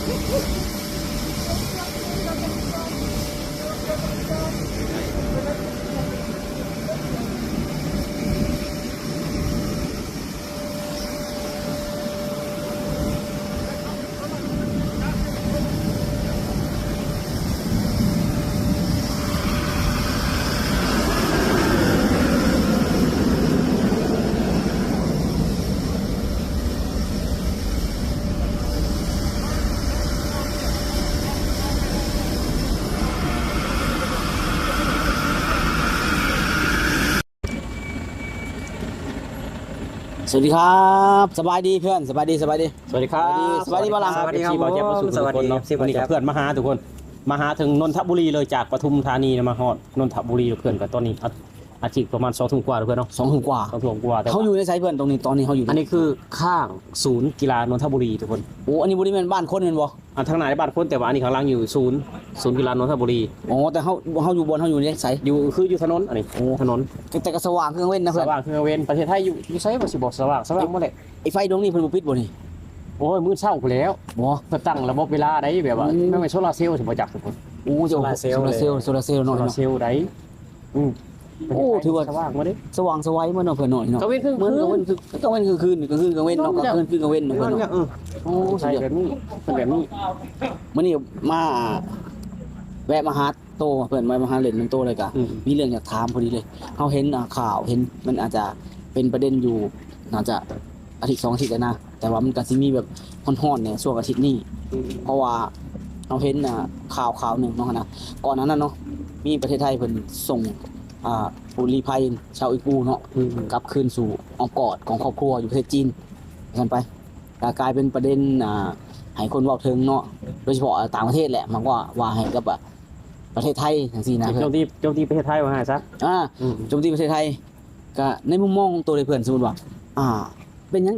สวัสดีครับสบายดีเพื่อนสบายดีสวัสดีครับสบายดีบ้างสวัสดีครับสวัสดีครับสวัสดีครับวันนี้กับเพื่อนมาหาทุกคนมาหาถึงนนทบุรีเลยจากปทุมธานีมาฮอดนนทบุรีเพื่อนกับตอนนี้อาทิตย์ประมาณ2 ทุ่มกว่าเพื่อนเนาะ2 ทุ่มกว่า2 ทุ่มกว่าเขาอยู่ในไซเพื่อนตรงนี้ตอนนี้เขาอยู่อันนี้คือข้างศูนย์กีฬานนทบุรีทุกคนโอ้อันนี้บริเวณบ้านคนเงินบ่ทางไหนบ้านคนแต่ว่าอันนี้ข้างล่างอยู่ศูนย์กีฬานนทบุรีอ๋อแต่เขาอยู่บนเขาอยู่ในไซอยู่คืออยู่ถนนอันนี้โอ้ถนนแต่ก็สว่างเครื่องเว้นนะเพื่อนสว่างเครื่องเว้นประเทศไทยอยู่ไซบ่สิบอกสว่างหมดเลยไอ้ไฟดวงนี้เพิ่นบ่ปิดบ่นี่โอ้ยมื้อเช้าพุ่นแล้วบ่เพิ่นตั้งระบบเวลาได้แบบว่าไม่เป็นโซลาร์เซลล์สิบ่จักทุกคนโอ้โซลาร์เซลล์เนาะโซลาร์เซลล์ได้โอ้ถือว่าสว่างมาดิสว่างสวัยเมื่อเนาะเพิ่นหน่อยเนาะก็เว้นคือเหมือนก็เว้นคือคืนก็คืนก็เว้นเนาะก็คืนก็เว้นเนาะเพิ่นเนาะโอ้ใช่แบบนี้เป็นแบบนี้มื้อนี้มาแวะมาหาโตเพิ่นมาหาเล่นมันโตเลยกะมีเรื่องอยากถามพอดีเลยเฮาเห็นข่าวเห็นมันอาจจะเป็นประเด็นอยู่น่าจะอาทิตย์2 อาทิตย์แล้วนะแต่ว่ามันก็สิมีแบบฮ้อนๆเนี่ยช่วงอาทิตย์นี้เพราะว่าเราเห็นข่าวหนึ่งเนาะนะก่อนนั้นเนาะมีประเทศไทยเพิ่นส่งผู้ลี้ภัยชาวอุยกูร์เนาะกลับคืนสู่อ้อมกอดของครอบครัวอยู่ประเทศจีนกันไปกลายเป็นประเด็นให้คนเว้าถึงเนาะโดยเฉพาะต่างประเทศแหละมันว่าให้กับประเทศไทยจังซี่นะโจมตีประเทศไทยว่าไงซะโจมตีประเทศไทยก็ในมุมมองของตัวเพื่อนสมมุติว่าเป็นหยัง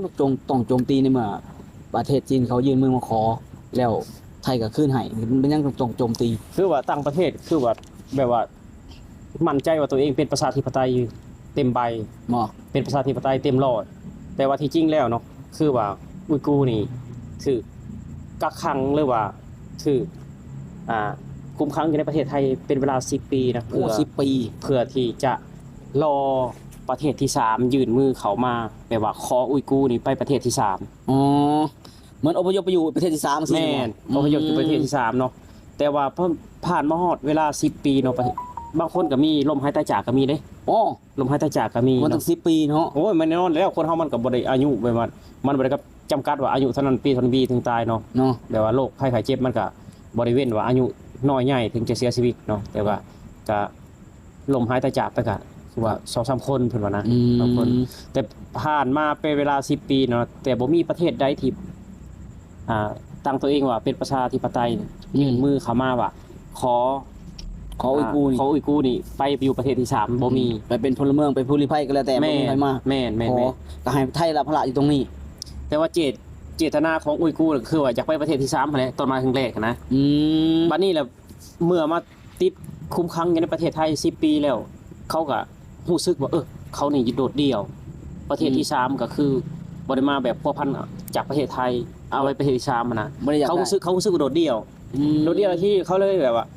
ต้องโจมตีในเมื่อประเทศจีนเขายื่นมือมาขอแล้วไทยก็คืนให้เป็นหยังต้องโจมตีคือว่าต่างประเทศคือว่าแบบว่ามั่นใจว่าตัวเองเป็นประชาธิปไตยเต็มใบเป็นประชาธิปไตยเต็มร้อยแต่ว่าที่จริงแล้วเนาะคือว่าอุยกูร์นี่ถือกักขังหรือว่าถือคุมขังอยู่ในประเทศไทยเป็นเวลา10 ปีนะ10 ปีเพื่อที่จะรอประเทศที่3ยื่นมือเข้ามาแบบว่าขออุยกูร์นี่ไปประเทศที่3อ๋อเหมือนอพยพไปอยู่ประเทศที่3แม่นอพยพอยู่ประเทศที่3เนาะแต่ว่าผ่านมาฮอดเวลา10 ปีเนาะบางคนก็มีลมหายใจจากก็มีเด้ลมหายใจจากก็มีมันตั้ง10 ปีเนาะโอ้ยมันแน่นอนแล้วคนเฮามันก็บ่ได้อายุแบบว่ามันบ่ได้กับจำกัดว่าอายุเท่านั้นปีเท่านั้นปีถึงตายเนาะแบบว่าโรคภัยไข้เจ็บมันก็บ่ได้เว้นว่าอายุน้อยใหญ่ถึงจะเสียชีวิตเนาะแต่ว่าก็ลมหายใจจากไปก็คือว่า 2-3 คนเพิ่นว่านะบางคนแต่ผ่านมาเป็นเวลา10 ปีเนาะแต่บ่มีประเทศใดที่ตั้งตัวเองว่าเป็นประชาธิปไตยยื่นมือเข้ามาว่าขออุยกูร์นี่ไปอยู่ประเทศที่3บ่มีไปเป็นพลเมืองไปผู้ลี้ภัยก็แล้วแต่บ่มีใครมาแม่นก็ให้ไทยรับภาระอยู่ตรงนี้แต่ว่าเจตนาของอุยกูร์คือว่าอยากไปประเทศที่3นั่นแหละตอนมาครั้งแรกนะบัดนี้แหละเมื่อมาติดคุมขังอยู่ในประเทศไทย10 ปีแล้วเขาก็รู้สึกว่าเขานี่โดดเดี่ยวประเทศที่3ก็คือบ่ได้มาแบบพัวพันจากประเทศไทยเอาไว้ประเทศที่3นะเขารู้สึกโดดเดี่ยวที่เขาเลยแบบว่า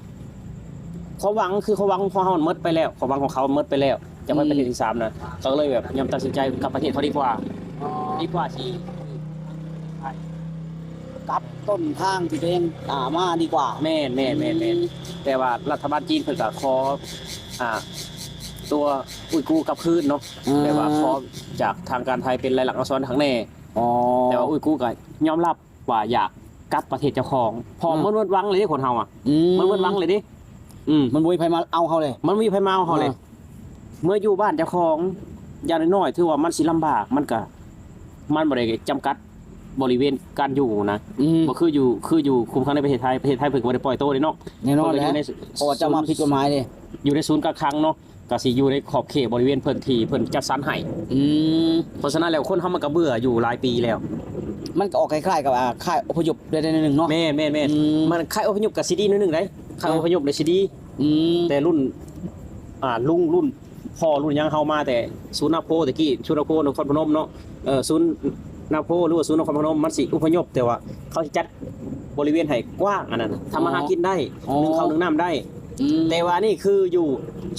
เขาหวังพอเฮาหมดไปแล้วความหวังของเขาหมดไปแล้วจะไปประเทศที่3นะเขาเลยแบบยอมตัดสินใจกลับประเทศเขาดีกว่าที่กลับต้นทางที่ตัวเองมาดีกว่าแม่นแต่ว่ารัฐบาลจีนเพิ่นก็ขอตัวอุยกูร์กลับคืนเนาะแต่ว่าขอจากทางการไทยเป็นลายลักษณ์อักษรทางแน่แต่ว่าอุยกูร์ก็ยอมรับว่าอยากกลับประเทศเจ้าของพอมันหวังเลยที่คนเฮามันหวังเลยดิมันบ่มีไผมาเอาเขาเลยมันมีไผมาเอาเขาเลยเมื่ออยู่บ้านเจ้าของอย่างน้อยๆถือว่ามันสิลำบากมันบ่ได้จำกัดบริเวณการอยู่นะบ่คืออยู่คุมขังในประเทศไทยเพิ่นก็บ่ได้ปล่อยโตเลยเนาะแน่นอนแล้วเพราะว่าจะมาผิดกฎหมายเด้อยู่ในศูนย์กักขังเนาะก็สิอยู่ในขอบเขตบริเวณเพิ่นที่เพิ่นจัดสรรให้เพราะฉะนั้นแล้วคนเฮามันก็เบื่ออยู่หลายปีแล้วมันก็ออกคล้ายๆกับค่ายอพยพได้นึงเนาะแม่มันค่ายอพยพก็สิดีนึงได้ค่ายอพยพได้สิดีแต่รุ่นรุ่นพ่อรุ่นยังเฮามาแต่ศูนย์นาโพตะกี้ศูนย์นาโพนครพนมเนาะศูนย์นาโพหรือว่าศูนย์นครพนมมันสิอพยพแต่ว่าเขาสิจัด บริเวณให้กว้างอันนั้นทำมาหากินได้ อ๋อ นึ่งข้าวนึ่งน้ำได้ แต่ว่านี่คืออยู่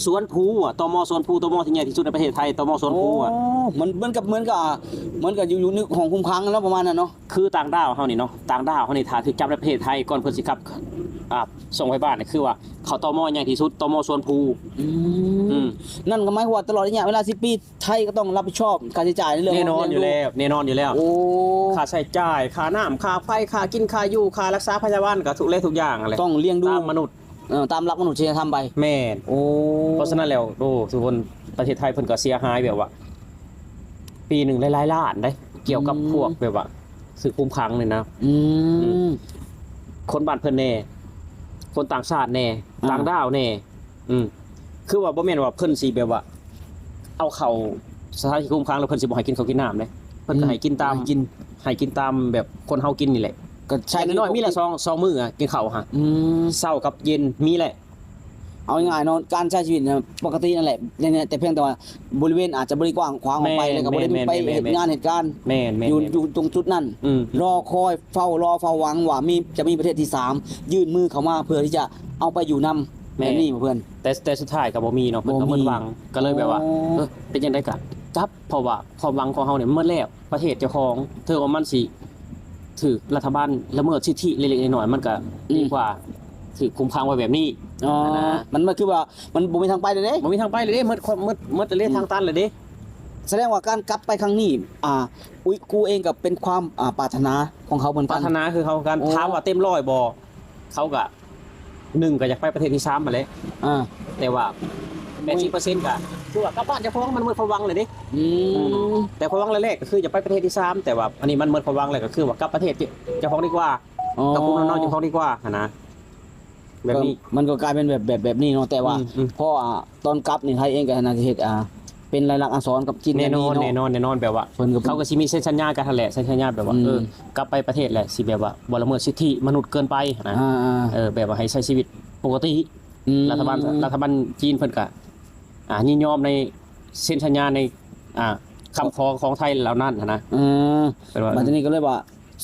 สวนภูอ่ะตมสวนภูตมที่ใหญ่ที่สุดในประเทศไทยตมสวนภูอ่ะ โเหมือนกับอยู่นึกของคุ้มคลังแล้วประมาณนั้นเนาะ คือต่างดาวเฮานี่เนาะต่างดาวเฮานี่ถ้าถึกจับในประเทศไทยก่อนเพิ่นสิกลับส่งไปบ้านนี่คือว่าเขาตมใหญ่ที่สุดตมสวนภู อืม นั่นก็หมายความว่าตลอดระยะเวลา10 ปีไทยก็ต้องรับผิดชอบการใช้จ่ายในเรื่อง แน่นอนอยู่แล้วแน่นอนอยู่แล้ว โอ้ ค่าใช้จ่ายค่าน้ำค่าไฟค่ากินค่าอยู่ค่ารักษาพยาบาลก็ทุกอย่างอะไร ต้องเลี้ยงดู ตามมนุษย์ ตามหลักมนุษยธรรมไป แม่น โอ้ เพราะฉะนั้นแล้วทุกคนประเทศไทยเพิ่นก็เสียหายแบบว่า ปีหนึ่งหลายๆล้านได้เกี่ยวกับพวกแบบว่าสึกคุมขังนี่นะ อืม คนบ้านเพิ่นแน่คนต่างชาติแน่ต่างดาวแน่คือว่าบ่แม่นว่าเพิ่นสิแบบว่า เอาเข้าสถานที่คุมขังแล้วเพิ่นสิบ่ให้กินข้าวกินน้ำเด้เพิ่นก็ให้กินตามแบบคนเฮากินนี่แหละ ก็ใช่ ใช่น้อยๆมีละ2มื้อกินข้าวฮะ อืม เช้ากับเย็นมีแหละ เอาง่ายๆเนาะการใช้ชีวิตเนี่ยปกตินั่นแหละเนี่ยแต่เพียงแต่ว่าบริเวณอาจจะบริกว้างขวางออกไปแล้วก็บ่ได้ไปเหตุงานเหตุการณ์ แม่น อยู่ตรงจุดนั้น อืม รอคอยเฝ้าหวังว่าจะมีประเทศที่3ยื่นมือเข้ามาเพื่อที่จะเอาไปอยู่นำแบบนี้เพื่อน แต่สุดท้ายก็บ่มีเนาะเพิ่นก็ บ่มี หมดหวังก็เลยแบบว่า อ๋อ เป็นจังได๋ก็จับเพราะว่าความหวังของเฮาเนี่ยหมดแล้วประเทศเจ้าของเธอว่ามันสิถูกรัฐบาลละเมิดสิทธิเล็กๆน้อยๆมันก็ดีกว่าถูกคุมขังไว้แบบนี้ อ๋อ นะ มันคือว่ามันบ่มีทางไปเลยเด้ บ่มีทางไปเลยเด้หมดเลยทางตันเลยเด้ แสดงว่าการกลับไปครั้งนี้อุ้ยกูเองก็เป็นความปรารถนาของเขาเหมือน ป กั ราน รถนาคือเขาการ โอ้ ถามว่าเต็ม100บ่เขาก็1ก็อยากไปประเทศที่3มาเลย อ่า แต่ว่า80%ก็คือว่ากลับบ้านเจ้าของมันหมดความหวังเลยเด้ อืม แต่ความหวังแรกๆก็คือจะไปประเทศที่3แต่ว่าอันนี้มันหมดความหวังเลยก็คือว่ากลับประเทศเจ้าของดีกว่า กับภูมิลำเนาเจ้าของดีกว่าหั่นนะแบบนี้ มันก็กลายเป็นแบบนี้เนาะแต่ว่า อืม เพราะตอนกลับนี่ไทยเองก็น่าจะเฮ็ดเป็นลายลักษณ์อักษรกับจีน แน่นอน เาะ แน่นอนแบบว่า เพิ่นก็ เขาก็สิมีเซ็นสัญญากันหั่นแหละเซ็นสัญญาแบบว่า อืม กลับไปประเทศแหละสิแบบว่าบ่ละเมิดสิทธิมนุษย์เกินไปนะ แบบว่าให้ใช้ชีวิตปกติ รัฐบาลจีนเพิ่นก็ยินยอมในเซ็นสัญญาในคำขอของไทยเหล่านั้นนะ เป็นว่า บัดนี้ก็เลยว่า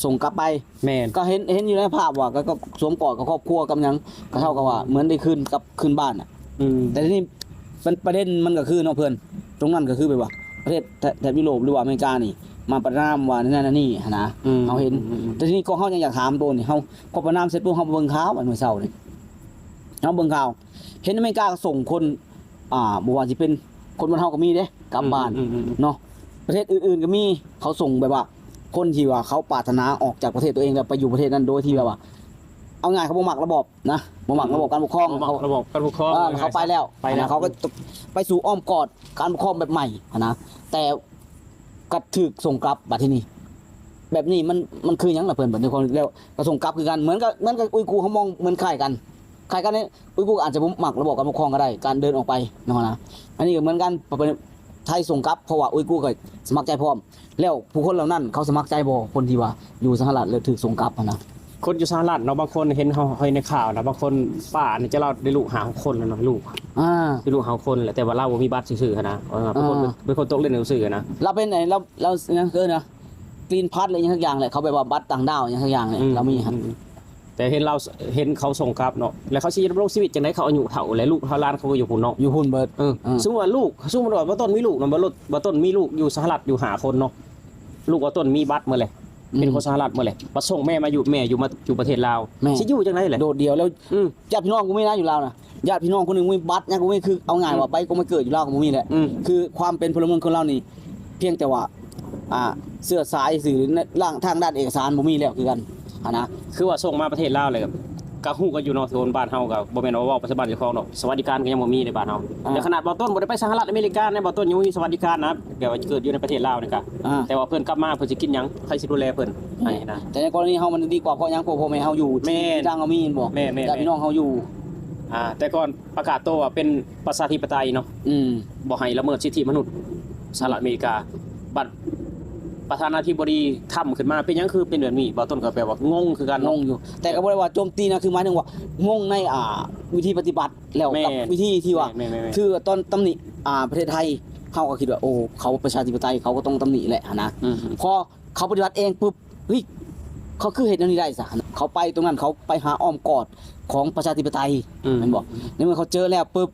ส่งกลับไป แม่น ก็เห็นอยู่ในภาพว่าก็สวมกอดกับครอบครัวกับหยังก็เท่ากับว่าเหมือนได้คืนบ้านอ่ะ แต่ทีนี้ประเด็นมันก็คือเนาะเพื่อนตรงนั้นก็คือแบบว่าประเทศแถบยุโรปหรือว่าอเมริกานี่มาประนามว่านั่นนะนี่หั้นนะเฮาเห็นแต่ทีนี้ก็เฮายังอยากถามตัวนี่เฮาพอประนามเสร็จปุ๊บเฮาเบิ่งข่าววันมื้อเช้านี่เฮาเบิ่งข่าวเห็นอเมริกาก็ส่งคนบ่ว่าสิเป็นคนบ้านเฮาก็มีเด้กลับบ้านเนาะประเทศอื่นๆก็มีเขาส่งแบบว่าคนที่ว่าเขาปรารถนาออกจากประเทศตัวเองแล้วไปอยู่ประเทศนั้นโดยที่แบบว่า เอาง่ายเขาบ่มักระบบนะบ่มักระบบการปกครอง ระบบการปกครอง เขาไปแล้ว ไปแล้ว เขาก็ไปสู่อ้อมกอดการปกครองแบบใหม่นะแต่กระถึกส่งกลับบัดที่นี่แบบนี้มันคือหยังล่ะเพิ่นบัดในความแล้วก็ส่งกลับคือกันเหมือนกับอุยกูร์เขามองเหมือนคล้ายกันเนี่ยอุยกูร์อาจจะบ่มักระบบการปกครองก็ได้การเดินออกไปเนาะนะอันนี้ก็เหมือนกันไทยส่งกลับเพราะว่าอุยกูร์ก็สมัครใจพร้อมแล้วผู้คนเหล่านั้นเขาสมัครใจบ่คนที่ว่าอยู่สหรัฐแล้วถูกส่งกลับนะ คนอยู่สหรัฐเนาะบางคนเห็นเขาในข่าวนะบางคนป้าเนี่ยจะเล่าได้ลูกหาคนแล้วเนาะลูกได้ลูกหาคนแหละแต่ว่าเราบ่มีบัตรซื่อๆนะเป็นคนตกเล่นซื่อๆนะ เราเป็นไหนเราเนี่ยคือนะกรีนพัดอะไรอย่างทุกอย่างเลยเขาไปว่าบัตรต่างดาวอย่างทุกอย่างเลยเรามีครับ แต่เห็นเขาส่งกลับเนาะแล้วเขาสิดำรงชีวิตจังได๋เขาอายุเฒ่าแล้วลูกเฮาล้านเขาก็อยู่พุ่นเนาะ อยู่หุ่นเบิร์ด สมมุติว่าลูกสมมุติว่าต้นมีลูกเนาะบ่ต้นมีลูกอยู่สหรัฐอยู่หาคนเนาะลูกว่าต้นมีบัตรเมื่อไหร่เป็นคนสหรัฐเมื่อไหร่มาส่งแม่มาอยู่ประเทศลาวสิอยู่จังได๋แหละ โดดเดียวแล้วญาติพี่น้องกูไม่น่าอยู่ลาวนะญาติพี่น้องคนหนึงมีบัตรเนี่ยกูไม่คือเอาง่ายว่าไปกูไม่เกิดอยู่ลาวกูมีแหละคือความเป็นพลเมืองของเรานี่เพียงแต่ว่าเสื้อสายสื่อร่างทางด้านเอกสารบ่มีแล้วคือกันนะ คือว่าส่งมาประเทศลาวเลยก็ฮู้กันอยู่เนาะโซนบ้านเฮาก็บ่แม่นว่าเว้าปัจจุบันเจ้าของดอกสวัสดิการก็ยังบ่มีในบ้านเฮาแต่ขนาดบ่ต้นบ่ได้ไปสหรัฐอเมริกาในบ่ต้นยังมีสวัสดิการนะแบบว่าเกิดอยู่ในประเทศลาวนี่ก็แต่ว่าเพิ่นกลับมาเพิ่นสิกินหยังใครสิดูแลเพิ่นให้นะ แต่ในกรณีเฮามันดีกว่าเพราะหยังพ่อแม่เฮาอยู่ที่ทางเฮามีบ่ญาติพี่น้องเฮาอยู่ แต่ก่อนประกาศตัวว่าเป็นประชาธิปไตยเนาะบ่ให้ละเมิดสิทธิมนุษย์สหรัฐอเมริกาบัดประธานาธิบดีทำขึ้นมาเป็นหยังคือเป็นแบบนี้บ่ต้นก็แปลว่างงคือกัน งงอยู่แต่ก็บ่ได้ว่าโจมตีนะคือหมายถึงว่างงในวิธีปฏิบัติแล้วกับวิธีที่ว่าคือตอนตำหนิประเทศไทยเขาก็คิดว่าโอ้เขาประชาธิปไตยเขาก็ต้องตำหนิแหละนะพอเขาปฏิบัติเองปุ๊บเฮ้ย เขาคือเห็นอันนี้ได้ซะเขาไปตรงนั้นเขาไปหาอ้อมกอดของประชาธิปไตยแม่นบ่ในเมื่อเขาเจอแล้วปุ๊บ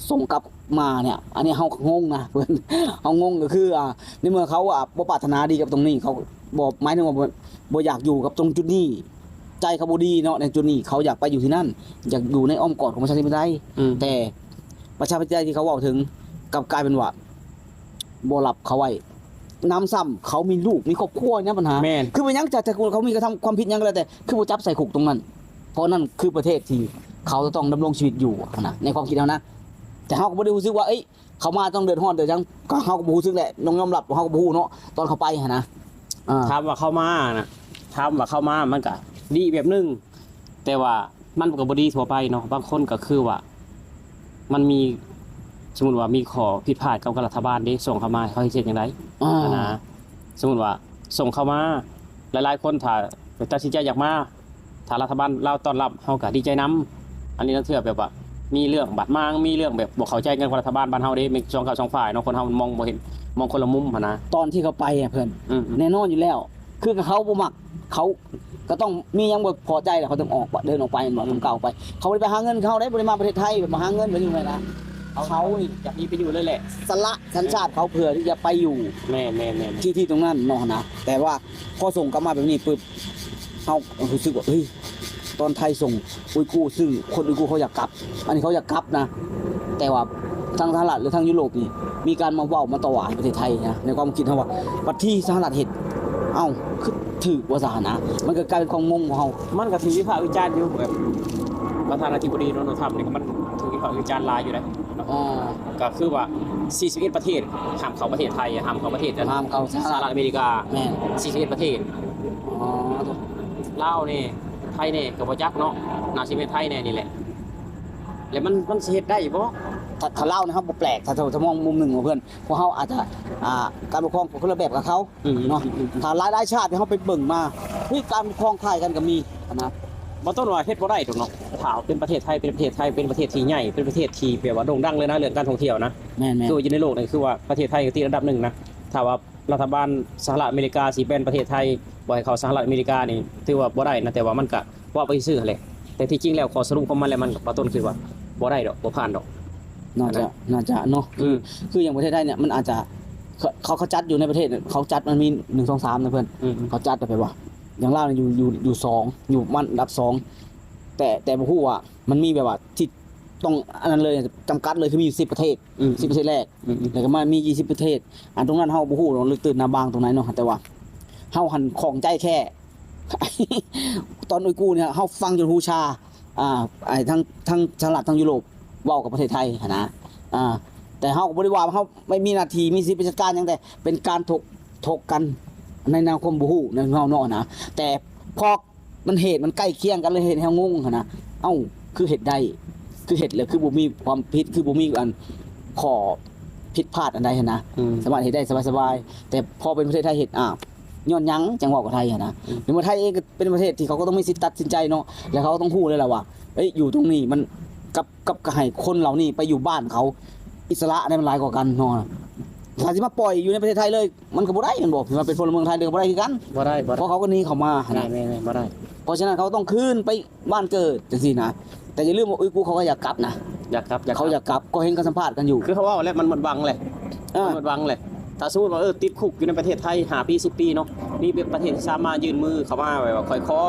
ส่งกลับมาเนี่ยอันนี้เฮางงนะเพิ่นเฮางงก็คือในเมื่อเขาบ่ปรารถนาดีกับตรงนี้เขาบ่หมายถึงว่าบ่อยากอยู่กับตรงจุดนี้ใจเขาบ่ดีเนาะในจุดนี้เขาอยากไปอยู่ที่นั่นอยากอยู่ในอ้อมกอดของประชาธิปไตยแต่ประชาธิปไตยที่เขาเว้าถึงกลับกลายเป็นว่าบ่รับเขาไว้น้ำซ้ำเขามีลูกมีครอบครัวเนี่ยปัญหาคือมันยังจะเขามีกระทำความผิดยังก็แล้วแต่คือบ่จับใส่คุกตรงนั้น เพราะนั่นคือประเทศที่เขาจะต้องดำรงชีวิตอยู่นะในความคิดเขานะแต่เขาก็บ่ได้รู้สึกว่าเอ้ยเขามาต้องเดือดร้อนเดือดจังก็เขาก็บ่รู้สึกแหละน้องยอมรับว่าเขาก็บ่รู้เนาะตอนเขาไปนะถามว่าเข้ามานะถามว่าเข้ามามันก็ดีแบบนึงแต่ว่ามันก็บ่ดีทั่วไปเนาะบางคนก็คือว่ามันมีสมมุติว่ามีข้อผิดพลาดกับรัฐบาลเด้ส่งเข้ามาเขาสิเฮ็ดจังไดนะสมมุติว่าส่งเข้ามาหลายๆคนถ้าตัดสินใจอยากมาถ้ารัฐบาลเราต้อนรับเฮาก็ดีใจนํอันนี้นั่นเทื่อแบบว่ามีเรื่องบาดหมางมีเรื่องแบบบ่เข้าใจกันกับรัฐบาลบ้านเฮาเด้มีสองกับสองฝ่ายเนาะคนเฮามองบ่เห็นมองคนละมุมหั่นนะตอนที่เขาไปเพิ่นแน่นอนอยู่แล้วคือเขาบ่มักเขาก็ต้องมียังบ่พอใจแล้วเขาต้องออกเดินออกไปบ่ต้องเก่าไปเขาบ่ได้ไปหาเงินเขาได้บ่ได้มาประเทศไทยแบบมาหาเงินบ่อยู่ไงนะเขานี่อยากมีไปอยู่เลยแหละสละสัญชาติเขาเพื่อที่จะไปอยู่แม่ๆที่ตรงนั้นเนาะนะแต่ว่าพอส่งกลับมาแบบนี้ปึ๊บเฮารู้สึกว่าเฮ้ยตอนไทยส่งอุยกูร์ซึ่งคนอุยกูร์เขาอยากกลับอันนี้เขาอยากกลับนะแต่ว่าทางสหรัฐหรือทางยุโรปนี่มีการมาเว้ามาต่อว่าประเทศไทยนะในความคิดเฮาว่าบัดที่สหรัฐเฮ็ดเอ้าคือถือว่าสานะมันก็กลายเป็นความงงของเฮามันก็ถือวิพากษ์วิจารณ์อยู่แบบประธานาธิบดีโดนัลด์ทรัมป์นี่ก็มันถือวิพากษ์วิจารณ์หลายอยู่นะก็คือว่า41ประเทศห้ามเข้าประเทศไทยห้ามเข้าประเทศห้ามเข้าสหรัฐอเมริกาแม่น41ประเทศลาวนี่ไทยนี่ก็บ่จักเนาะน่าสิเป็นไทยแน่นี่แหละแล้วมันสิเฮ็ดได้บ่ถ้าเล่านะครับบ่แปลกถ้ามองมุมหนึ่งของเพื่อนพวกเฮาอาจจะการปกครองคนละแบบกับเขาเนาะถ้าหลายๆชาติที่เฮาไปเบิ่งมาการปกครองคล้ายกันก็มีนะบ่ต้องว่าเฮ็ดบ่ได้ดอกเนาะถ้าเป็นประเทศไทยเป็นประเทศไทยเป็นประเทศที่ใหญ่เป็นประเทศที่แบบว่าโด่งดังเลยนะเรื่องการท่องเที่ยวนะแม่นๆคืออยู่ในโลกนี่คือว่าประเทศไทยก็ติดอันดับ1นะถ้าว่ารัฐบาลสหรัฐอเมริกาสิเป็นประเทศไทยบ่ให้เข้าสหรัฐอเมริกานี่ถือว่าบ่ได้นะแต่ว่ามันก็ว่าไปซื่อแหละแต่ที่จริงแล้วขอสรุปของมันแล้วมันบ่ต้นคือว่าบ่ได้ดอกบ่ผ่านดอกน่าจะเนาะคืออย่างประเทศไทยเนี่ยมันอาจจะเขาจัดอยู่ในประเทศเขาจัดมันมี1 2 3นะเพื่อนเขาจัดไปว่าอย่างลาวอยู่2อยู่มันอันดับ2แต่บ่ฮู้ว่ามันมีแบบว่าที่ต้องอันนั้นเลยจำกัดเลยคือมีอยู่10ประเทศ10ประเทศแรกแล้วก็มามี20ประเทศอันตรงนั้นเฮาบ่ฮู้ลึกตื่นหน้าบางตรงไหนเนาะแต่ว่าเฮาหันของใจแค่ ตอนอุยกูร์เนี่ยเฮาฟังจนหูชาไอ้ทั้งสหรัฐทั้งยุโรปเว้ากับประเทศไทยนะแต่เฮาก็บ่ได้ว่าเฮาไม่มีหน้าที่มีสิทธิ์จัดการหยังแต่เป็นการถกกันในแนวความบ่ฮู้ในเฮาเนาะนะแต่พอมันเหตุมันใกล้เคียงกันเลยเฮ็ดให้เฮางงนะเอ้าคือเฮ็ดได้คือเฮ็ดแล้วคือบ่มีความผิดคือบ่มีอันข้อผิดพลาดอันใดนะสามารถเฮ็ดได้สบายๆแต่พอเป็นประเทศไทยเฮ็ดย้อนหยังจังหวะกับไทยนะในประเทศไทยเองก็เป็นประเทศที่เขาก็ต้องมีสิทธิ์ตัดสินใจเนาะแล้วเขาก็ต้องฮู้เลยแหละว่าเอ้ยอยู่ตรงนี้มันกับให้คนเหล่านี้ไปอยู่บ้านเขาอิสระได้มันหลายกว่ากันเนาะถ้าสิมาปล่อยอยู่ในประเทศไทยเลยมันก็บ่ได้มันบอกมันเป็นพลเมืองไทยเด้อบ่ได้คือกันบ่ได้เพราะเขาก็หนีเข้ามาแม่ๆบ่ได้เพราะฉะนั้นเขาต้องคืนไปบ้านเกิดจังซี่นะแต่อย่าลืมว่าอุยกูร์เขาก็อยากกลับนะอยากกลับเขาอยากกลับก็เห็นกันสัมภาษณ์กันอยู่คือเขาว่าแล้วมันหมดหวังเลยหมดหวังเลยถ้าสมมุติว่าติดคุกอยู่ในประเทศไทย5 ปี 10 ปีเนาะนี่เป็นประเทศที่สามารถยื่นมือเข้ามาแบบว่าค่อยขอ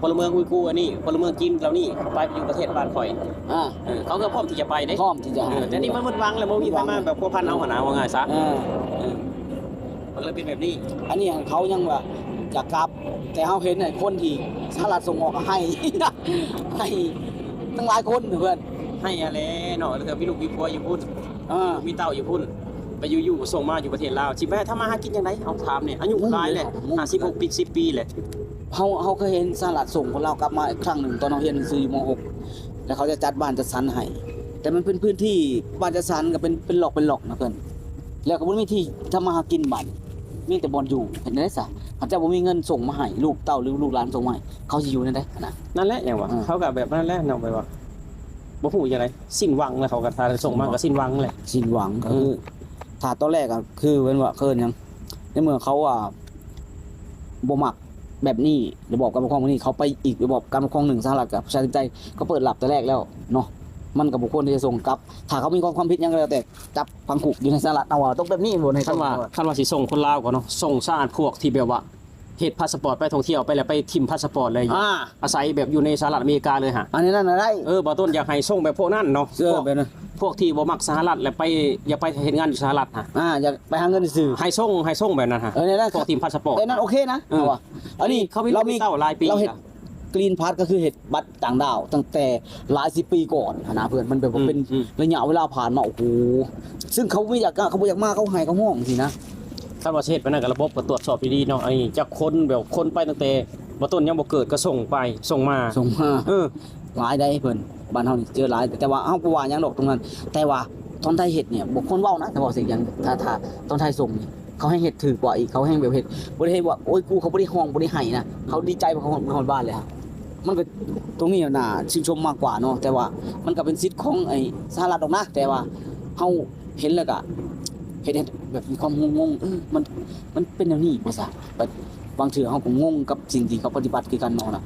พลเมืองอุยกูร์อันนี้พลเมืองจีนเหล่านี้ไปอยู่ประเทศบ้านข่อยเขาก็พร้อมที่จะไปเด้พร้อมที่จะแต่นี่มันหมดหวังแล้วบ่มีใครมาแบบพัวพันเอาหนาว่าง่ายซะมันเลยเป็นแบบนี้อันนี้เขายังว่าอยากกลับแต่เฮาเห็นไอ้คนที่สหรัฐส่งออกให้ตั้งหลายคนเพื่อนให้อะไรเนาะแล้วก็มีลูกมีผัวอยู่พุ่นมีเต้าอยู่พุ่นไปอยู่ส่งมาอยู่ประเทศลาวสิแม่ถ้ามาหากินจังได๋เอาถามเนี่ยอายุหลายแหละ56 ปี10 ปีแหละเฮาเคยเห็นสหรัฐส่งคนลาวกลับมาอีกครั้งนึงตอนเฮาเรียนหนังสืออยู่ม.6 แล้วเขาจะจัดบ้านจัดสรรให้แต่มันเป็นพื้นที่บ้านจัดสรรก็เป็นหลอกนะเพิ่นแล้วก็บ่มีที่ทำมาหากินบ้านมีแต่บ่อนอยู่เห็นได้ซะเขาจะบ่มีเงินส่งมาให้ลูกเต้าหรือลูกหลานส่งมาให้เขาสิอยู่นั่นได้นั่นแหละอย่างว่าเขาก็แบบนั้นแหละเนาะไปว่าบ่ฮู้จังได๋สิ้นหวังแล้วเขาก็ถ้าส่งมาก็สิ้นหวังแหละสิ้นหวังคือถ้าตอนแรกก็คือเพิ่นว่าเคินหยังในเมื่อเขาบ่มัก แบบนี้ระบอบการปกครองแบบนี้เขาไปอีกระบอบการปกครองหนึ่งสหรัฐกับประชาธิปไตยก็เปิดหลับแต่แรกแล้วเนาะมันกับบุคคลที่จะส่งกลับถ้าเขามีความผิดหยังก็แล้วแต่จับพังคุกอยู่ในสหรัฐเอาว่าต้องแบบนี้บ่ให้ คันว่าสิส่งคนลาวก่อนเนาะส่งชาติพวกที่แบบว่าเฮ็ดพาสปอร์ตไปท่องเที่ยวไปแล้วไปทิมพาสปอร์ตเลยอาศัยแบบอยู่ในสหรัฐอเมริกาเลยฮะ อันนี้นั่นน่ะได้ บ่ต้นอยากให้ส่งแบบพวกนั้นเนาะ แบบนั้น พวกที่บ่มักสหรัฐแล้วไปอยากไปเฮ็ดงานอยู่สหรัฐฮะ อยากไปหาเงินซื่อ ให้ส่งแบบนั้นฮะ เนี่ยนั่น พวกทีมพาสปอร์ต นั่นโอเคนะเอาว่ะอันนี้ เขามี เรามี เต้าหลายปี เราเห็นกรีนพาสก็คือเห็ดบัตรต่างดาวตั้งแต่หลาย10 ปีก่อนนะเพื่อนมันแบบว่าเป็นระยะเวลาผ่านมาโอ้โหซึ่งเขาไม่อยากมาเขาให้เขาห้องสินะ คันว่าเฮ็ดไปนั่นก็ระบบก็ตรวจสอบดีๆเนาะไอ้จักคนแบบคนไปตั้งแต่บ่ต้นยังบ่เกิดก็ส่งไปส่งมา ส่งมาหลายได้เพิ่นบ้านเฮานี่เจอหลายแต่ว่าเฮาบ่ว่าหยังดอกตรงนั้น แต่ว่าตอนไทยเฮ็ดเนี่ยบ่คนเว้านะแต่ว่าสิ่งอย่างถ้าตอนไทยส่งนี่เขาให้เฮ็ดถือกว่าอีกเขาให้แบบเฮ็ดบ่ได้เฮ็ดว่าโอ๊ยกูเขาบ่ได้ห้องบ่ได้ให้นะเขาดีใจเพราะเขาบ้านเลยครับมันก็ตรงนี้น่าชื่นชมมากกว่าเนาะแต่ว่ามันก็เป็นสิทธิ์ของไอ้สหรัฐดอกนะแต่ว่าเฮาเห็นแล้วก็เฮ็ดแบบมีความงงมันเป็นแนวนี้บ่ซะบางเทื่อเฮาก็งงกับสิ่งที่เขาปฏิบัติคือกันเนาะนะ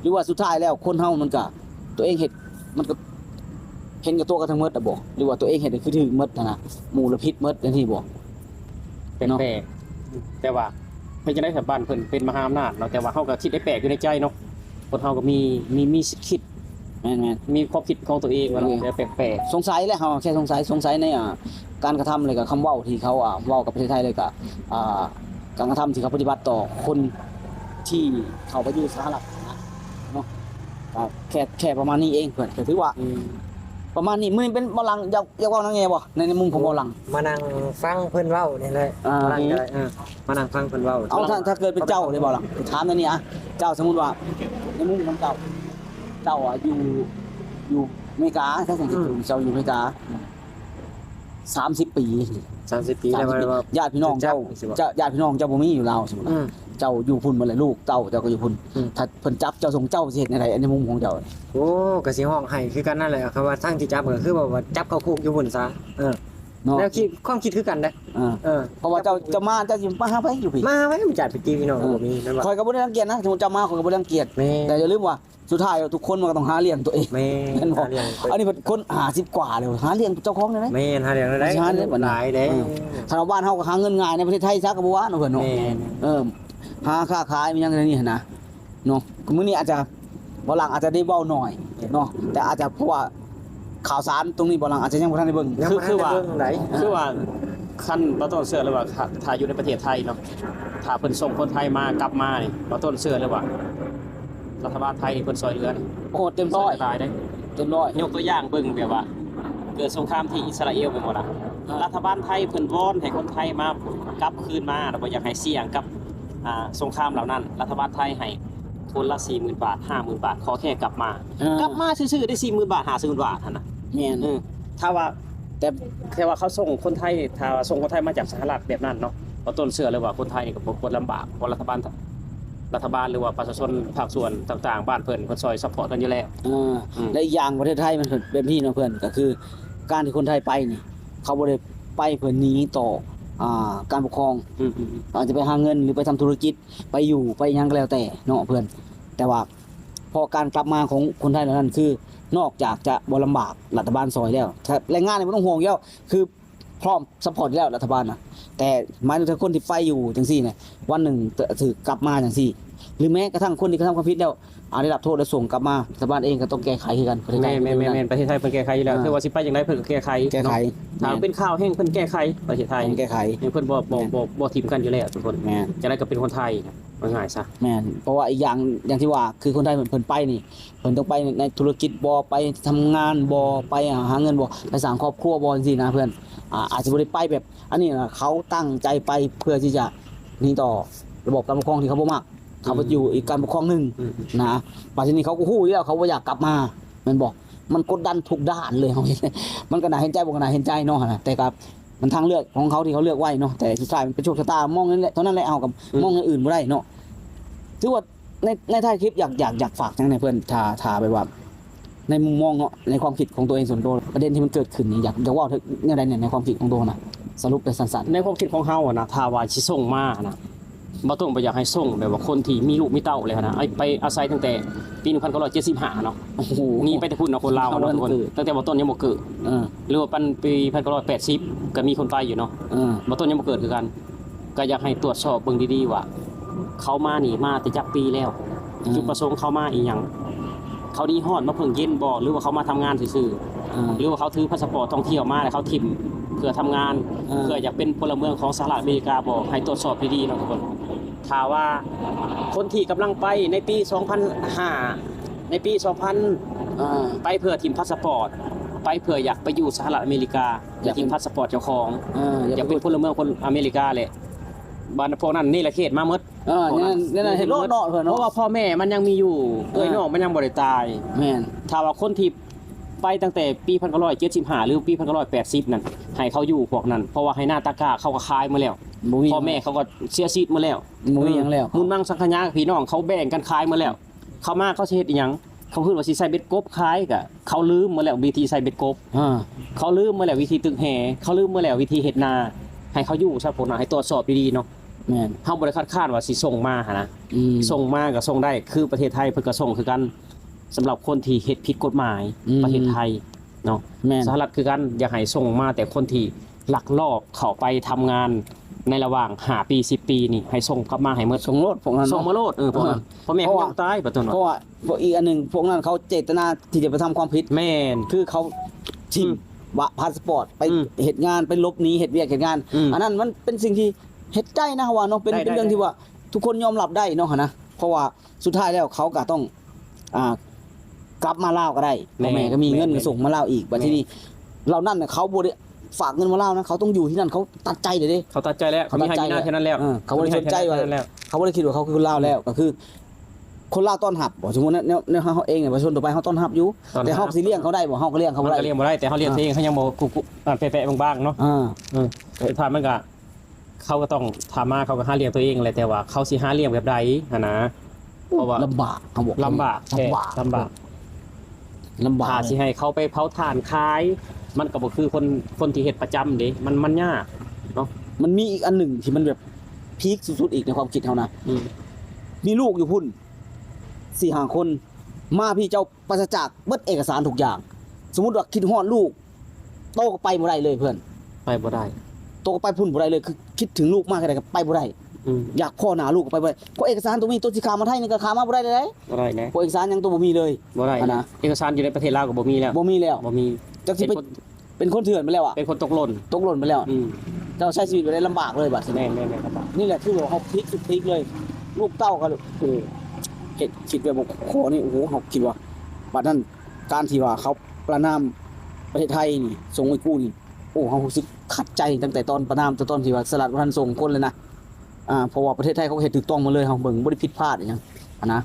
หรือว่าสุดท้ายแล้วคนเฮามันก็ตัวเองเฮ็ดมันก็เห็นกับตัวกันทั้งหมดอ่ะบ่หรือว่าตัวเองเฮ็ดคือถือหมดนะหมู่ละพิษหมดจังซี่บ่ เป็นแปลกแต่ว่าไม่จะได้แบบบ้านเพิ่นเป็นมหาอำนาจเนาะแต่ว่าเฮาก็คิดได้แปลกอยู่ในใจเนาะคนเฮาก็มีสิทธิ์คิด แม่น มีความคิดของตัวเองว่าแต่แปลก ๆสงสัยแหละเฮาแค่สงสัยในการกระทำเลยกับคำเว้าที่เขาเว้ากับประเทศไทยเลยกับการกระทำที่เขาปฏิบัติต่อคนที่เขาไปอยู่สหรัฐนะเนาะก็แค่ประมาณนี้เองเพิ่นก็ถือว่าประมาณนี้มื้อนี้เป็นบ่หลังอยากเว้านำแง่บ่ในมุมของบ่หลัง มานั่งฟังเพิ่นเว้านี่เลยมานั่งเลยมานั่งฟังเพิ่นเว้า เอาถ้าเกิดเป็นเจ้าได้บ่ล่ะถามอันนี้เจ้าสมมุติว่าในมุมของเจ้าอยู่อเมริกาถ้าสมมุติเจ้าอยู่อเมริกา30 ปี 30 ปีแล้วว่า ญาติพี่น้องเจ้าญาติพี่น้องเจ้าบ่มีอยู่ลาวสมมุติเจ้าอยู่พุ่นหมดเลยลูกเจ้าก็อยู่พุ่นถ้าเพิ่นจับเจ้าส่งเจ้าสิเฮ็ดจังได๋ในมุมของเจ้า โอ้ก็สิห้องให้คือกันนั่นแหละคำว่าทางที่จับก็คือว่าจับเข้าคุกอยู่พุ่นซะเนาะ แล้วความคิดคือกันเด้เพราะว่าเจ้ามาเจ้าสิมาหาไผอยู่พี่ มาไว้มันจัดไปตีพี่น้องบ่มีนั่นว่า ข่อยก็บ่ได้รังเกียจนะสมมุติเจ้ามาข่อยก็บ่ได้รังเกียจ แม่ แต่อย่าลืมว่าสุดท้ายทุกคนมันก็ต้องหาเลี้ยงตัวเอง แม่ แม่นบ่อันนี้เพิ่นคน50กว่าเลยหาเลี้ยงเจ้าของได้ไหม แม่นหาเรื่องได้หลายเด้ ถ้าเราบ้านเฮาก็หาเงินง่ายในประเทศไทยซะก็บ่ว่าเนาะเพิ่นเนาะ แม่น หาค้าขายมีหยังนี่นะเนาะมื้อนี้อาจจะบ่หลังอาจจะได้เว้าหน่อยเนาะแต่อาจจะเพราะว่าข่าวสารตรงนี้บ่หลังอาจจะยังบ่ทันได้เบิ่ง คือว่าคันบ่ต้นเชื่อเลยว่าถ้าอยู่ในประเทศไทยเนาะถ้าเพิ่นส่งคนไทยมากลับมานี่บ่ต้นเชื่อเลยว่ารัฐบาลไทยนี่เพิ่นช่วยเหลือนี่ โอ้เต็มร้อย หลายได้ เต็มร้อย ยกตัวอย่างเบิ่งแบบว่า เกิดสงครามที่อิสราเอลไปหมดละรัฐบาลไทยเพิ่นวอนให้คนไทยมากลับคืนมาแล้วบ่อยากให้เสี่ยงกับสงครามเหล่านั้น รัฐบาลไทยให้คนละ 40,000 บาท 50,000 บาทขอแค่กลับมา กลับมาซื่อๆได้ 40,000 บาท 50,000 บาทหั่นน่ะ แม่น ถ้าว่าแต่ว่าเขาส่งคนไทยถ้าว่าส่งคนไทยมาจากสหรัฐแบบนั้นเนาะบ่ต้นเชื่อเลยว่าคนไทยนี่ก็บ่ลำบากเพราะรัฐบาลหรือว่าประชาชนภาคส่วนต่างๆบ้านเพิ่นซอยซัพพอร์ตกันอยู่แล้ว และอีกอย่างประเทศไทยมันเป็นพี่เนาะเพื่อนก็คือการที่คนไทยไปนี่เขาบ่ได้ไปเพื่อหนีต่อการปกครองอาจจะไปหาเงินหรือไปทำธุรกิจไปอยู่ไปหยังก็แล้วแต่เนาะเพื่อนแต่ว่าพอการกลับมาของคนไทยเหล่านั้นคือนอกจากจะบ่ลำบากรัฐบาลซอยแล้วถ้าแรงงานนี่บ่ต้องห่วงอยู่แล้วคือพร้อมซัพพอร์ตอยู่แล้วรัฐบาลน่ะแต่หมายถึงถ้าคนที่ไปอยู่จังซี่เนี่ยวันหนึ่งถือกลับมาจังซี่หรือแม้กระทั่งคนที่กระทำความผิดแล้วได้รับโทษแล้วส่งกลับมารัฐบาลเองก็ต้องแก้ไขคือกันประเทศไทย แม่นประเทศไทยเพิ่นแก้ไขอยู่แล้วคือว่าสิไปจังไดเพิ่นก็แก้ไขถ้าเป็นข่าวแห่งเพิ่นแก้ไขประเทศไทย แก้ไข เพิ่นบ่ทิมกันอยู่แล้วทุกคน แม่น จังไดก็เป็นคนไทยว่าง่ายซะ แม่นเพราะว่าอีกอย่างที่ว่าคือคนไทยเพิ่นไปนี่เพิ่นต้องไปในธุรกิจบ่ไปทำงานบ่ไปหาเงินบ่ไปสร้างครอบครัวบ่จังซี่นะเพื่อนอาจจะบ่ได้ไปแบบอันนี้นะเขาตั้งใจไปเพื่อที่จะหนีต่อระบบการปกครองที่เขาบ่มักเขาไปอยู่อีกการปกครองหนึงนะปัจจุบันนี้เขาก็ฮู้อยู่แล้วเขาบ่อยากกลับมาแม่นบ่มันกดดันทุกด้านเลยเฮาเห็นมันก็น่าเห็นใจบ่ก็น่าเห็นใจเนาะนะแต่ครับมันทางเลือกของเขาที่เขาเลือกไว้เนาะแต่สุดท้ายมันเป็นโชคชะตามองนั่นแหละเท่านั้นแหละเอากับมองอย่างอื่นบ่ได้เนาะถือว่าในท้ายคลิปอยากฝากจังได๋เพิ่นถ้าไปว่าในมุมมองเนาะในความคิดของตัวเองส่วนตัวประเด็นที่มันเกิดขึ้นนี่อยากเว้าถึงแนวใดเนี่ยในความคิดของตัวน่ะสรุปได้สั้น ในความคิดของเฮาอะนะถ้าว่าสิส่งมานะ บ่ต้องบ่อยากให้ส่งแบบว่าคนที่มีลูกมีเต้าเลยนะไปอาศัยตั้งแต่ปี1975เนาะ โอ้โห หนีไปแต่พุ่นเนาะคนลาวเนาะทุกคนตั้งแต่บ่ต้นยังบ่เกิด หรือว่าปันปี1980ก็มีคนไปอยู่เนาะบ่ต้นยังบ่เกิดคือกันก็อยากให้ตรวจสอบเบิ่งดีๆว่าเขามานี่มาแต่จักปีแล้วจุดประสงค์เขามาอีหยังเขานี่ฮอดมาเพิ่งเย็นบ่หรือว่าเขามาทำงานซื่อๆหรือว่าเขาถือพาสปอร์ตท่องเที่ยวมาแล้วเขาทิ่มเพื่อทำงานเพื่ออยากเป็นพลเมืองของสหรัฐอเมริกาบ่ให้ตรวจสอบดีๆเนาะทุกคนถ้าว่าคนที่กำลังไปในปี2005ในปี2000ไปเพื่อทิ่มพาสปอร์ตไปเพื่ออยากไปอยู่สหรัฐอเมริกาอยากทิ่มพาสปอร์ตเจ้าของอยากเป็นพลเมืองคนอเมริกาแหละบ้านพวกนั้นนี่แหละเขตมาหมดนั่นเห็นโลดเนาะเพิ่น เพ เนาะ ราะว่าพ่อแม่มันยังมีอยู่เอ้ยน้องมันยังบ่ได้ตาย แม่น ถ้าว่าคนที่ไปตั้งแต่ปี1975หรือปี1980นั่นให้เขาอยู่พวกนั้นเพราะว่าให้หน้าตากาเขาก็คายมาแล้วพ่อแม่เขาก็เสียชีวิตมาแล้ว บ่มีหยังแล้ว มุนมังสังขยาพี่น้องเขาแบ่งกันคายมาแล้วเขามาเขาสิเฮ็ดอีหยังเขาคิดว่าสิใส่เบ็ดกบคายก็เขาลืมมาแล้ววิธีใส่เบ็ดกบเขาลืมมาแล้ววิธีตึกแห่เขาลืมมาแล้ววิธีเฮ็ดนาให้เขาอยู่ซะพวกนั้นให้ตรวจสอบดีๆเนาะแม่นเฮาบ่ได้คาดว่าสิส่งมาหนะส่งมาก็ส่งได้คือประเทศไทยเพิ่นก็ส่งคือกันสำหรับคนที่เฮ็ดผิดกฎหมายประเทศไทยเนาะสหรัฐคือกันอยากให้ส่งมาแต่คนที่ลักลอบเข้าไปทำงานในระหว่าง5ปี10ปีนี่ให้ส่งกลับมาให้หมดส่งโลดพวกนั้น ส่งมาโลดพวกนั้นเพราะแม่เขายังตายบ่ต้น เพราะว่าอีกอันนึงพวกนั้นเขาเจตนาที่จะไปทำความผิด แม่น คือเขาทิมพาสปอร์ตไปเหตุงานไปลบหนีเหตุเวียกเหตุงานอันนั้นมันเป็นสิ่งที่เฮ็ดได้นะว่าเนาะเป็นเรื่องที่ว่าทุกคนยอมรับได้เนาะนะเพราะว่าสุดท้ายแล้วเขาก็ต้องกลับมาลาวก็ได้พ่อแม่ก็มีเงินส่งมาลาวอีกบัดทีนี้เรานั่นน่ะเขาบ่ได้ฝากเงินมาลาวนะเขาต้องอยู่ที่นั่นเขาตัดใจเด้ เขาตัดใจแล้วเขามีให้มีหน้าแค่นั้นแล้วเขาบ่ได้สนใจว่าเขาบ่ได้คิดว่าเขาคือลาวแล้วก็คือคนลาวต้อนรับบ่สมมุติเนี่ยเฮาเองเนี่ยประชาชนทั่วไปเฮาต้อนรับอยู่แต่เฮาสิเลี้ยงเขาได้บ่เฮาก็เลี้ยงเขาบ่ได้ก็เลี้ยงบ่ได้แต่เฮาเลี้ยงเองเขายังบ่กุแปะๆบางๆเนาะสุดท้ายมันก็เขาก็ต้องถามมาเขาก็หาเลี้ยงตัวเองแหละแต่ว่าเขาสิหาเลี้ยงแบบใดหั่นนะเพราะว่าลำบากเขาบอกลำบากถ้าสิให้เขาไปเผาถ่านขายมันก็บ่คือคนที่เฮ็ดประจำเด้มันยากเนาะมันมีอีกอันหนึ่งที่มันแบบพีคสุดๆอีกในความคิดเฮานะมีลูกอยู่พุ่น 4-5 คนมาพี่เจ้าปราศจากเบิดเอกสารทุกอย่างสมมุติว่าคิดฮอดลูกโตก็ไปบ่ได้เลยเพื่อนไปบ่ได้โตก็ไปพุ่นบ่ได้เลยคือคิดถึงลูกมากแค่ใดก็ไปบ่ได้อยากพ่อหน้าลูกก็ไปบ่ได้เพราะเอกสารตัวนี้ตัวสิขามาไทยนี่ก็ขามาบ่ได้เลยบ่ได้นะเพราะเอกสารยังตัวบ่มีเลยบ่ได้นะเอกสารอยู่ในประเทศลาวก็บ่มีแล้วบ่มีจักสิเป็นคนเถื่อนไปแล้วอ่ะเป็นคนตกหล่นไปแล้วเจ้าใช้ชีวิตไปได้ลำบากเลยบัดแม่ๆครับนี่แหละคือว่าเฮาพลิกสุดพลิกเลยลูกเต้าก็คิดแบบโคนี่โอ้โหเฮาคิดว่าบัดนั้นการที่ว่าเขาประนามประเทศไทยนี่ส่งไอ้กู้นี่โอ้เฮารู้สึกขัดใจตั้งแต่ตอนประนามตอนที่ว่าสลัดบ่ทันส่งคนเลยนะเพราะว่าประเทศไทยเขาเฮ็ดถูกต้องหมดเลยเฮาเบิ่งบ่ได้ผิดพลาดอีหยังนะ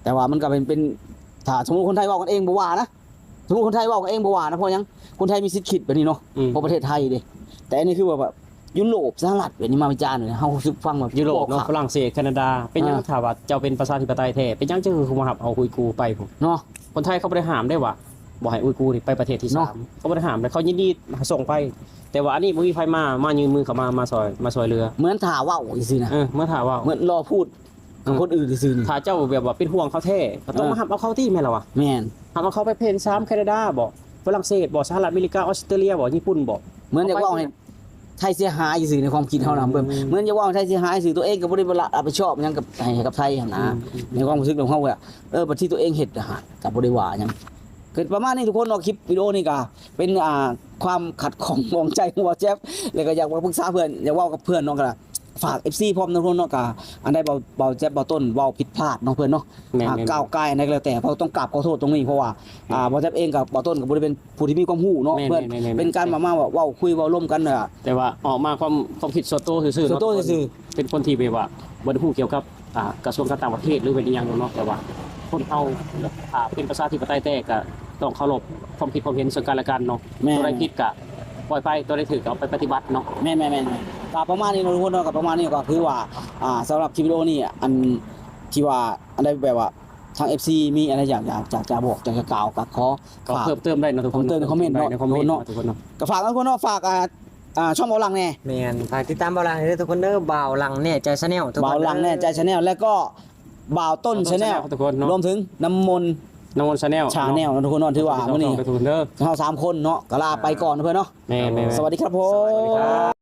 แต่ว่ามันก็เป็นถ้าสมมุติคนไทยเว้ากันเองบ่ว่านะสมมุติคนไทยเว้ากันเองบ่ว่านะเพราะหยังคนไทยมีสิทธิ์คิดแบบนี้เนาะเพราะประเทศไทยเด้แต่อันนี้คือว่าแบบยุโรปสหรัฐแบบนี้มาวิจารณ์เฮารู้สึกฟังแบบยุโรปเนาะฝรั่งเศสแคนาดาเป็นหยังถ้าว่าเจ้าเป็นประชาธิปไตยแท้เป็นหยังจึงคือมาหับเอาอุยกูร์ไปพุ่นเนาะคนไทยเขาบ่ได้ห้ามได้ว่าบ่ให้อุยกูร์นี่ไปประเทศที่3เขาบ่ได้ห้ามแต่เขายินดีส่งไปแต่ว่าอันนี้บ่มีไผมายืนมือเข้ามาซอยเรือเหมือนท่าเว้าซื่อๆนะเมื่อท่าเว้าเหมือนรอพูดกับคนอื่นซื่อๆถ้าเจ้าแบบว่าเป็นห่วงเขาแท้ก็ต้องมาหับเอาเขาที่แม่นล่ะวะแม่นหับเอาเขาไปเพน3แคนาดาบ่ฝรั่งเศสบ่สหรัฐอเมริกาออสเตรเลียบ่ญี่ปุ่นบ่เหมือนอยากเว้าให้ไทยเสียหายซื่อในความคิดเฮานะเหมือนจะว่าไทยเสียหายซื่อตัวเองก็บ่ได้รับผิดชอบหยังกับไทยหั่นนะในความรู้สึกของเฮาว่าบัดที่ตัวเองเฮ็ดน่ะก็บ่ได้ว่าหยังเกิดประมาณนี้ทุกคนเนาะคลิปวิดีโอนี้ก็เป็นความขัดข้องมองใจของบ่แจ๊บแล้วก็อยากมาปรึกษาเพื่อนอยากเว้ากับเพื่อนเนาะก็ฝาก FC พร้อมทุกคนเนาะก็อันใดเบาแจ๊บเบาต้นเว้าผิดพลาดเนาะเพื่อนเนาะก้าวไกลอะไรก็แล้วแต่เราต้องกราบขอโทษตรงนี้เพราะว่าบ่แจ๊บเองกับเบาต้นก็บ่ได้เป็นผู้ที่มีความรู้เนาะเพื่อนเป็นการมาเว้าคุยเว้าร่วมกันน่ะแต่ว่าออกมาความคิดส่วนตัวซื่อๆเนาะเป็นคนที่แบบว่าบ่ได้ฮู้เกี่ยวกับกระทรวงการต่างประเทศหรือเป็นอีหยังเนาะแต่ว่าคนเฮาเป็นประชาธิปไตยแต่ก็ต้องเคารพความคิดความเห็นซึ่งกันและกันเนาะตัวใดผิดก็ปล่อยไปตัวใดถูกก็เอาไปปฏิบัติเนาะแม่นๆก็ประมาณนี้เนาะทุกคนเนาะก็ประมาณนี้ก็คือว่าสำหรับคลิปวิดีโอนี้อันที่ว่าอันใดแบบว่าทาง FC มีอะไรอยากจะบอกอยากจะกล่าวก็ขอเพิ่มเติมได้เนาะทุกคนเติมในคอมเมนต์เนาะทุกคนเนาะก็ฝากทุกคนเนาะฝาก ช่องเบาหลังแน่ แม่นฝากติดตามบ่าวหลังเด้อทุกคนเด้อบ่าวหลังเนี่ยใจชาแนลทุกคน เบาหลังแน่ใจชาแนลแล้วก็บ่าวต้นชาแนล ทุกคนเนาะ รวมถึงน้ำมนต์ น้องมนต์ชาแนล ชาแนลทุกคนเนาะถือว่ามื้อนี้ ทุกคนเด้อ เรา3คนเนาะก็ลาไปก่อนเพื่อนเนาะ แม่ สวัสดีครับผ สวัสดีครั ม บ